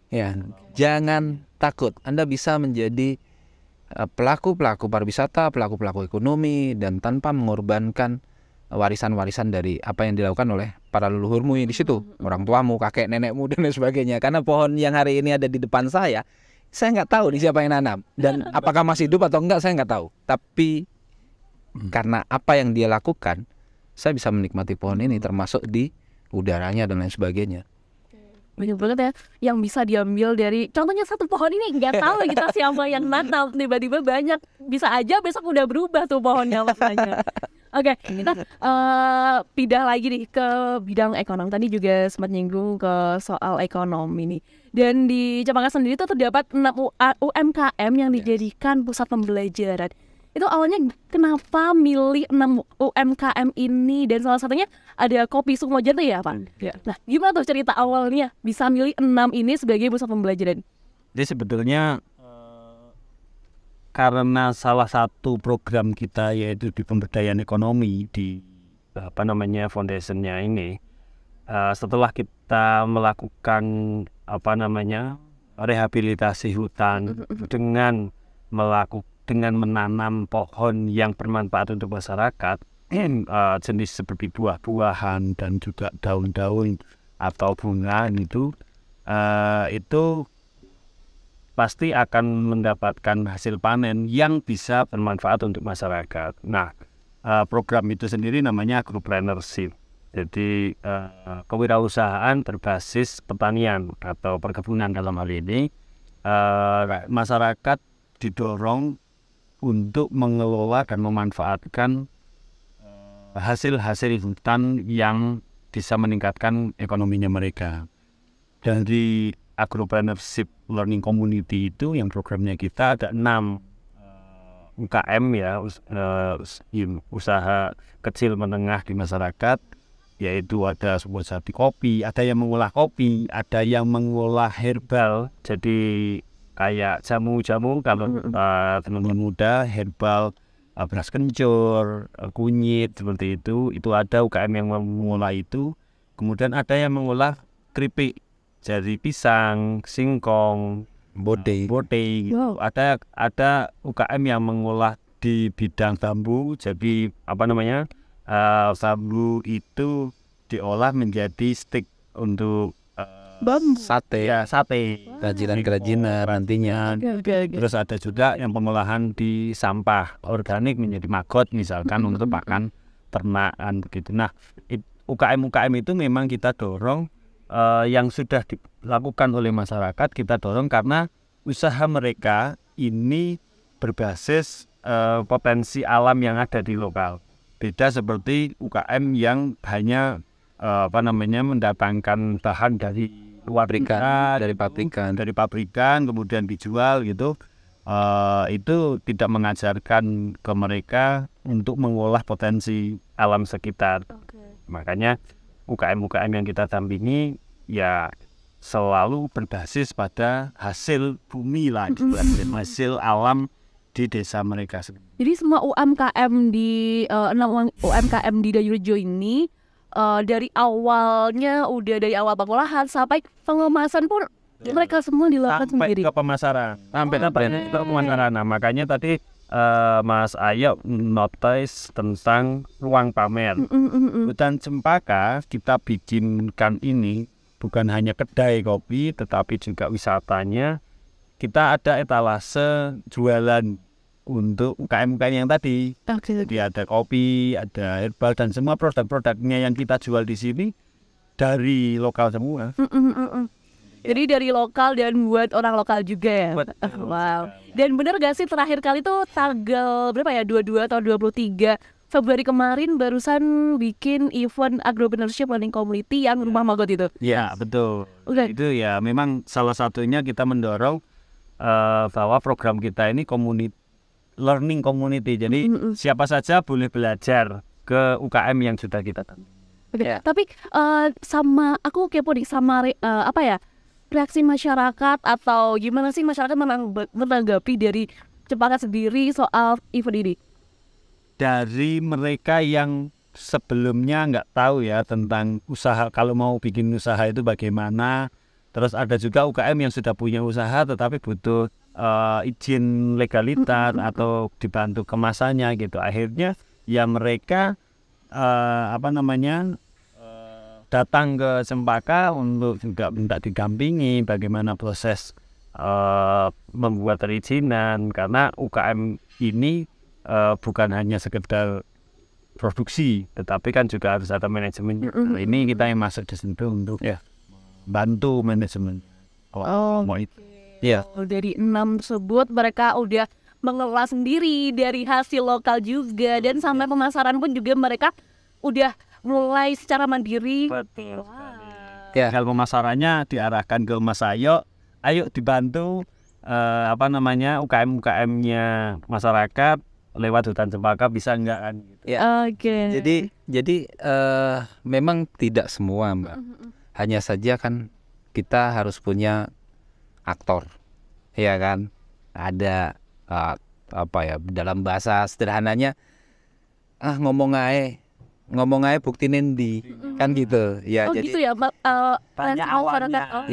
Ya, jangan takut, Anda bisa menjadi pelaku-pelaku pariwisata, pelaku-pelaku ekonomi, dan tanpa mengorbankan warisan-warisan dari apa yang dilakukan oleh para leluhurmu di situ, orang tuamu, kakek nenekmu dan lain sebagainya. Karena pohon yang hari ini ada di depan saya nggak tahu nih siapa yang nanam dan apakah masih hidup atau enggak, saya nggak tahu. Tapi karena apa yang dia lakukan, saya bisa menikmati pohon ini, termasuk di udaranya dan lain sebagainya. Banyak banget ya yang bisa diambil dari contohnya satu pohon ini, nggak tahu kita siapa yang nanam, tiba-tiba banyak, bisa aja besok udah berubah tuh pohonnya warnanya. Oke, kita pindah lagi nih ke bidang ekonomi. Tadi juga sempat nyinggung ke soal ekonomi nih. Dan di Cempaka sendiri tuh terdapat 6 UMKM yang dijadikan pusat pembelajaran. Itu awalnya kenapa milih 6 UMKM ini, dan salah satunya ada Kopi Sukmojati ya Pak? Ya. Nah, gimana tuh cerita awalnya bisa milih 6 ini sebagai pusat pembelajaran? Jadi sebetulnya karena salah satu program kita yaitu di pemberdayaan ekonomi di foundationnya ini, setelah kita melakukan rehabilitasi hutan dengan menanam pohon yang bermanfaat untuk masyarakat, jenis seperti buah-buahan dan juga daun-daun atau bunga itu pasti akan mendapatkan hasil panen yang bisa bermanfaat untuk masyarakat. Nah, program itu sendiri namanya agropreneurship. Jadi kewirausahaan berbasis pertanian atau perkebunan dalam hal ini. Masyarakat didorong untuk mengelola dan memanfaatkan hasil-hasil hutan yang bisa meningkatkan ekonominya mereka. Dari agropreneurship learning community itu yang programnya kita ada 6 UKM ya, usaha kecil menengah di masyarakat, yaitu ada sebuah sati kopi, ada yang mengolah kopi, ada yang mengolah herbal, jadi kayak jamu-jamu kalau teman-teman muda, herbal, beras kencur, kunyit, seperti itu ada UKM yang mengolah itu. Kemudian ada yang mengolah keripik, jadi pisang, singkong, bote gitu. Wow. Ada UKM yang mengolah di bidang bambu, jadi bambu itu diolah menjadi stik untuk sate, kerajinan nantinya. Terus ada juga yang pengolahan di sampah organik menjadi maggot misalkan untuk pakan ternakan begitu. Nah, UKM itu memang kita dorong, yang sudah dilakukan oleh masyarakat kita dorong karena usaha mereka ini berbasis potensi alam yang ada di lokal. Beda seperti UKM yang hanya mendatangkan bahan dari luar dari pabrikan kemudian dijual gitu. Itu tidak mengajarkan ke mereka untuk mengolah potensi alam sekitar. Makanya UKM yang kita dampingi ya selalu berbasis pada hasil bumi lah, hasil alam di desa mereka. Jadi semua UMKM di 6 UMKM di Dayu Rejo ini dari awalnya udah dari awal pengolahan sampai pengemasan pun mereka semua dilakukan sampai sendiri. ke pemasaran. Sampai Ke pemasaran. Nah, makanya tadi Mas Ayo notice tentang ruang pamer. Hutan Cempaka kita bikinkan ini bukan hanya kedai kopi, tetapi juga wisatanya. Kita ada etalase jualan untuk UKM-UKM yang tadi. Jadi ada kopi, ada herbal, dan semua produk-produknya yang kita jual di sini dari lokal semua. Jadi dari lokal dan buat orang lokal juga ya. Wow. Dan bener gak sih terakhir kali tuh tanggal berapa ya, 22 atau 23 Februari kemarin barusan bikin event Agropreneurship Learning Community yang Rumah Magot itu. Ya, betul. Udah. Itu ya memang salah satunya kita mendorong bahwa program kita ini learning community. Jadi siapa saja boleh belajar ke UKM yang sudah kita tentukan. Oke. Ya. Tapi sama aku kepo nih sama reaksi masyarakat atau gimana sih masyarakat menanggapi dari Cempaka sendiri soal event ini? Dari mereka yang sebelumnya nggak tahu ya tentang usaha, kalau mau bikin usaha itu bagaimana. Terus ada juga UKM yang sudah punya usaha tetapi butuh izin legalitas atau dibantu kemasannya gitu. Akhirnya ya mereka datang ke Cempaka untuk juga minta didampingi bagaimana proses membuat perizinan, karena UKM ini bukan hanya sekedar produksi, tetapi kan juga harus ada manajemen. Nah, ini kita yang masuk di situ untuk bantu manajemen. Iya. Dari 6 tersebut mereka udah mengelola sendiri dari hasil lokal juga, dan sampai pemasaran pun juga mereka udah mulai secara mandiri. Betul. Ya. Tinggal pemasarannya diarahkan ke Mas Ayo, ayo dibantu UKM-UKM-nya masyarakat lewat Hutan Cempaka, bisa enggak kan gitu. Ya. Oke. Jadi memang tidak semua, Mbak. Hanya saja kan kita harus punya aktor, ya kan? Ada dalam bahasa sederhananya ngomong aja buktinin di kan gitu ya. Oh jadi gitu ya, Tanya awalnya.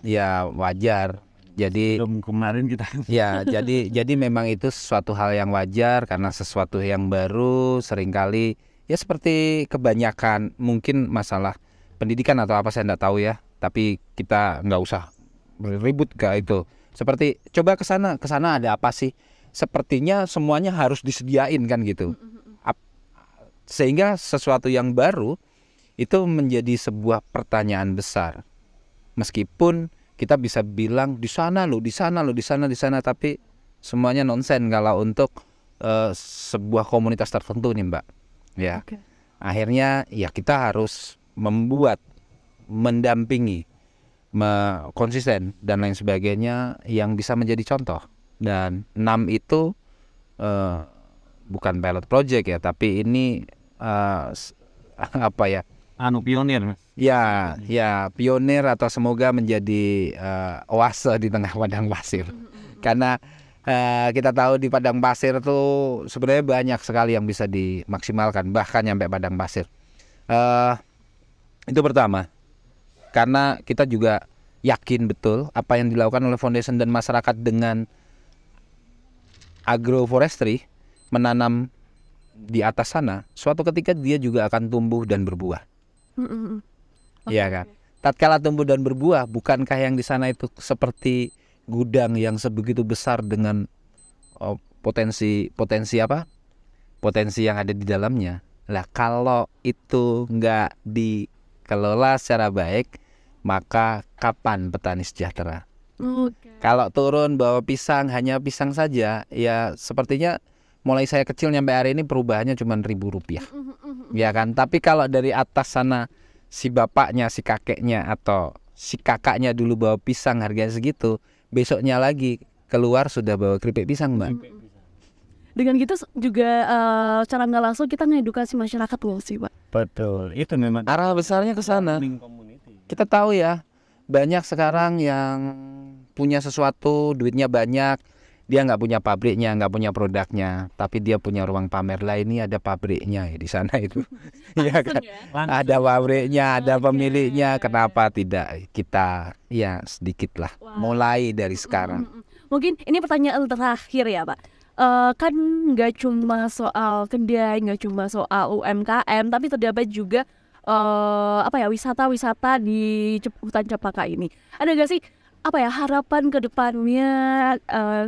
ya wajar. Jadi Belum kemarin kita ya jadi memang itu sesuatu hal yang wajar karena sesuatu yang baru seringkali ya seperti kebanyakan mungkin masalah pendidikan atau apa saya enggak tahu ya, tapi kita nggak usah ribut ke itu. Seperti coba ke sana ada apa sih? Sepertinya semuanya harus disediain kan gitu. Sehingga sesuatu yang baru itu menjadi sebuah pertanyaan besar. Meskipun kita bisa bilang di sana, tapi semuanya nonsen kalau untuk sebuah komunitas tertentu nih, Mbak. Ya. Oke. Akhirnya ya kita harus mendampingi, konsisten dan lain sebagainya yang bisa menjadi contoh. Dan 6 itu bukan pilot project ya, tapi ini pionir. Ya pionir atau semoga menjadi oase di tengah padang pasir. Karena kita tahu di padang pasir tuh sebenarnya banyak sekali yang bisa dimaksimalkan, bahkan sampai padang pasir. Itu pertama. Karena kita juga yakin betul apa yang dilakukan oleh foundation dan masyarakat dengan agroforestry, menanam di atas sana, suatu ketika dia juga akan tumbuh dan berbuah. Iya kan? Tatkala tumbuh dan berbuah, bukankah yang di sana itu seperti gudang yang sebegitu besar dengan potensi yang ada di dalamnya. Lah kalau itu nggak dikelola secara baik, maka kapan petani sejahtera? Kalau turun bawa pisang, hanya pisang saja, ya sepertinya mulai saya kecil nyampe hari ini perubahannya cuma Rp1.000, ya kan? Tapi kalau dari atas sana si bapaknya, si kakeknya atau si kakaknya dulu bawa pisang harganya segitu, besoknya lagi keluar sudah bawa keripik pisang, Mbak. Dengan gitu juga cara nggak langsung kita ngedukasi masyarakat loh sih, Pak. Betul, itu memang Arah besarnya ke sana. Kita tahu ya, banyak sekarang yang punya sesuatu, duitnya banyak, Dia nggak punya pabriknya, nggak punya produknya, tapi dia punya ruang pamer lah. Ini ada pabriknya ya di sana itu. Iya kan? Ada pabriknya, ada pemiliknya. Kenapa tidak kita ya sedikit lah mulai dari sekarang. Mungkin ini pertanyaan terakhir ya Pak. Kan nggak cuma soal kedai, nggak cuma soal UMKM, tapi terdapat juga wisata-wisata di hutan Cempaka ini. Ada nggak sih harapan ke depannya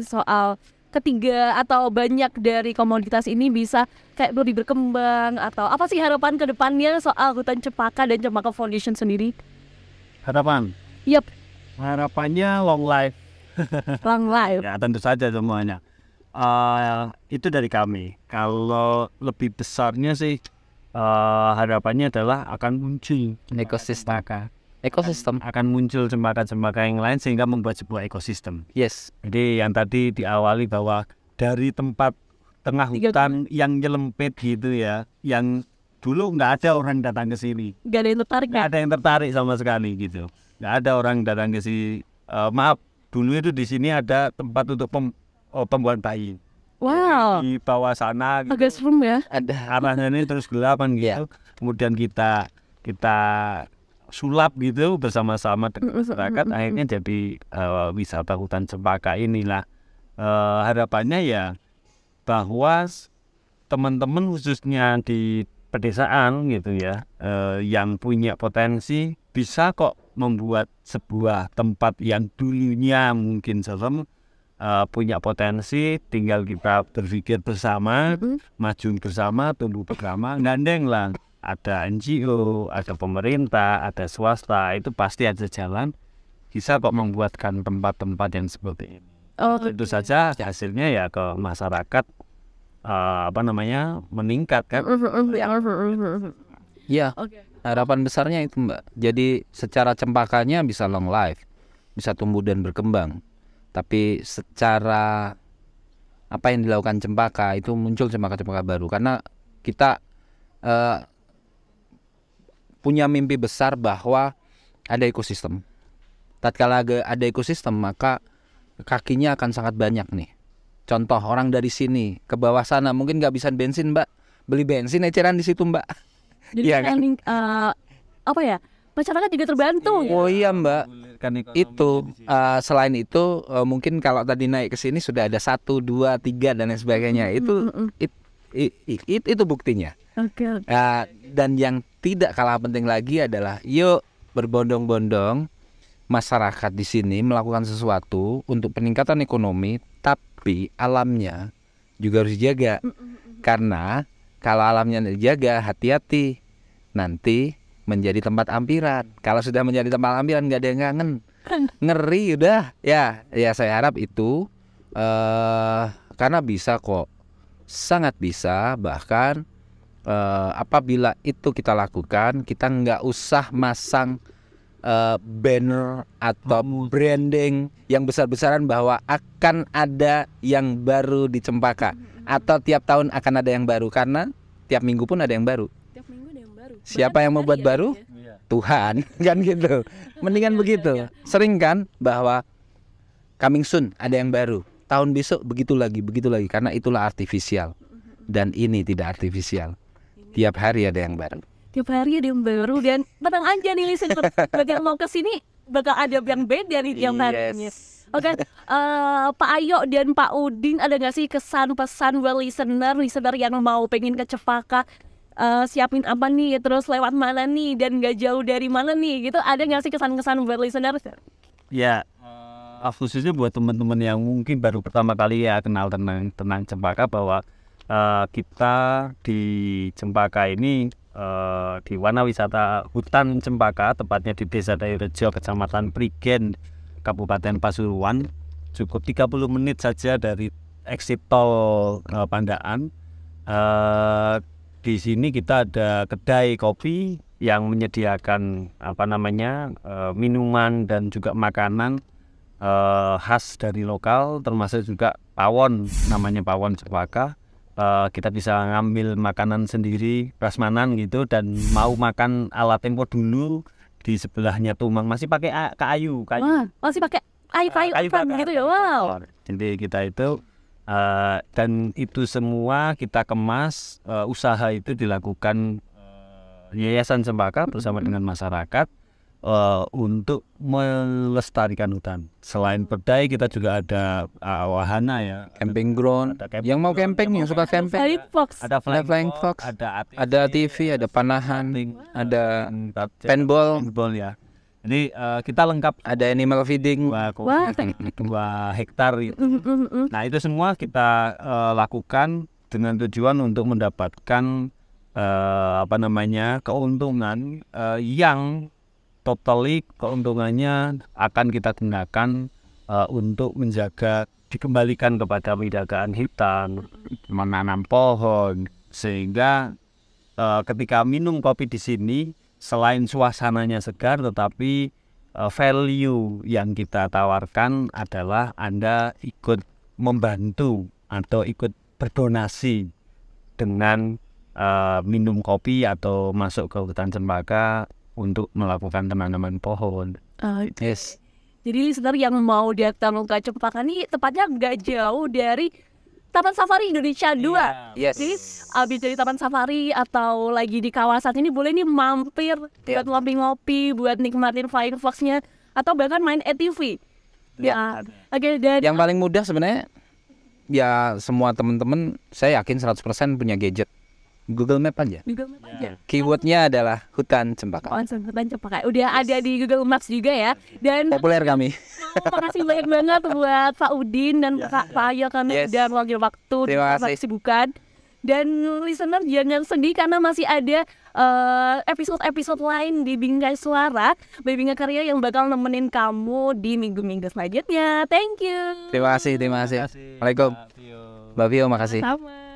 soal ketiga atau banyak dari komoditas ini bisa kayak lebih berkembang, atau apa sih harapan ke depannya soal hutan Cempaka dan Cempaka Foundation sendiri? Harapan? Yap. Harapannya long life. Long life. Ya tentu saja semuanya. Itu dari kami. Kalau lebih besarnya sih harapannya adalah akan muncul ekosistem akan muncul cempaka-cempaka yang lain sehingga membuat sebuah ekosistem. Yes. Jadi yang tadi diawali bahwa dari tempat tengah hutan yang nyelempit gitu ya, yang dulu nggak ada orang datang ke sini, nggak ada yang tertarik, nggak ada yang tertarik sama sekali gitu, nggak ada orang datang ke sini. Maaf, dulu itu di sini ada tempat untuk pembuatan bayi. Wow. Di bawah sana gitu. Agak serem ya. Ada arahnya ini terus gelapan gitu. Kemudian kita sulap gitu bersama-sama dengan masyarakat, akhirnya jadi wisata hutan cempaka inilah. Harapannya ya bahwa teman-teman khususnya di pedesaan gitu ya, yang punya potensi bisa kok membuat sebuah tempat yang dulunya mungkin serem, punya potensi, tinggal kita berpikir bersama, maju bersama, tumbuh bersama, gandeng lah. Ada NGO, ada pemerintah, ada swasta, itu pasti ada jalan bisa kok membuatkan tempat-tempat yang seperti ini. Tentu saja hasilnya ya ke masyarakat meningkat kan. Ya, harapan besarnya itu Mbak. Jadi secara cempakanya bisa long life, bisa tumbuh dan berkembang. Tapi secara apa yang dilakukan cempaka itu muncul cempaka-cempaka baru, karena kita punya mimpi besar bahwa ada ekosistem. Tatkala ada ekosistem, maka kakinya akan sangat banyak nih. Contoh, orang dari sini ke bawah sana mungkin nggak bisa bensin Mbak, beli bensin eceran di situ Mbak. Jadi ya kan? Masyarakat juga terbantu. Oh iya Mbak. Itu selain itu mungkin kalau tadi naik ke sini sudah ada 1, 2, 3 dan lain sebagainya. Itu buktinya. Okay. Dan yang tidak kalah penting lagi adalah yuk berbondong-bondong masyarakat di sini melakukan sesuatu untuk peningkatan ekonomi, tapi alamnya juga harus dijaga. Karena kalau alamnya dijaga, hati-hati nanti menjadi tempat ampiran. Kalau sudah menjadi tempat ampiran nggak ada yang kangen, ngeri udah. Ya saya harap itu karena bisa kok, sangat bisa. Bahkan apabila itu kita lakukan, kita nggak usah masang banner atau branding yang besar-besaran bahwa akan ada yang baru di Cempaka atau tiap tahun akan ada yang baru, karena tiap minggu pun ada yang baru. Tiap minggu ada yang baru. Siapa yang membuat baru? Tuhan, kan gitu. Mendingan begitu. Sering kan bahwa coming soon ada yang baru, tahun besok begitu lagi, karena itulah artifisial. Dan ini tidak artifisial. Tiap hari ada yang baru. Tiap hari ada yang baru, dan tenang aja nih listener, bagi yang mau kesini bakal ada yang beda nih tiap harinya. Oke, Pak Ayo dan Pak Udin, ada nggak sih kesan pesan buat listener yang mau pengen ke Cempaka, siapin apa nih, terus lewat mana nih, dan nggak jauh dari mana nih, gitu? Ada nggak sih kesan-kesan buat listener? Ya, khususnya buat teman-teman yang mungkin baru pertama kali ya kenal tentang Cempaka, bahwa kita di Cempaka ini di Wana Wisata Hutan Cempaka, tepatnya di Desa Dairejo, Kecamatan Prigen, Kabupaten Pasuruan, cukup 30 menit saja dari exit tol Pandaan. Di sini kita ada kedai kopi yang menyediakan minuman dan juga makanan khas dari lokal, termasuk juga pawon, namanya pawon Cempaka. Kita bisa ngambil makanan sendiri, prasmanan gitu, dan mau makan ala tempo dulu di sebelahnya tumbang masih pakai kayu. Wah, masih pakai kayu bakar gitu ya. Wow. Jadi kita itu dan itu semua kita kemas, usaha itu dilakukan Yayasan Cempaka bersama dengan masyarakat untuk melestarikan hutan. Selain Perdai kita juga ada wahana ya, Camping ground. Ada camping Yang mau ground, camping, yang suka camping. Flying Fox. ada Flying Fox, ada TV, ada panahan, ada paintball, ya. Jadi kita lengkap ada animal feeding. Wah. 2 hektar itu. Nah itu semua kita lakukan dengan tujuan untuk mendapatkan keuntungan yang totally keuntungannya akan kita gunakan untuk menjaga, dikembalikan kepada penjagaan hutan, menanam pohon, sehingga ketika minum kopi di sini selain suasananya segar, tetapi value yang kita tawarkan adalah Anda ikut membantu atau ikut berdonasi dengan minum kopi atau masuk ke hutan cempaka untuk melakukan penanaman pohon. Yes. Jadi listener yang mau datang ke Cempaka ini tepatnya nggak jauh dari Taman Safari Indonesia 2. Yes. Jadi abis dari Taman Safari atau lagi di kawasan ini boleh nih mampir buat ngopi-ngopi, buat nikmatin Flying Fox-nya atau bahkan main ATV. Ya. Oke, dan Yang paling mudah sebenarnya ya semua teman-teman saya yakin 100% punya gadget. Google Map aja. Google Map aja. Keywordnya adalah hutan cempaka. Oh, hutan Cempaka. Udah ada di Google Maps juga ya. Dan Populer kami. makasih banyak banget buat Pak Udin dan Pak Ayo kami Yes. dan wakil waktu Terima kasih. kesibukan. Dan listener jangan sedih karena masih ada episode-episode lain di Bingkai Suara, Bingkai Karya yang bakal nemenin kamu di minggu-minggu selanjutnya. Thank you. Terima kasih. Assalamualaikum. Mbak Vio, makasih. Sama.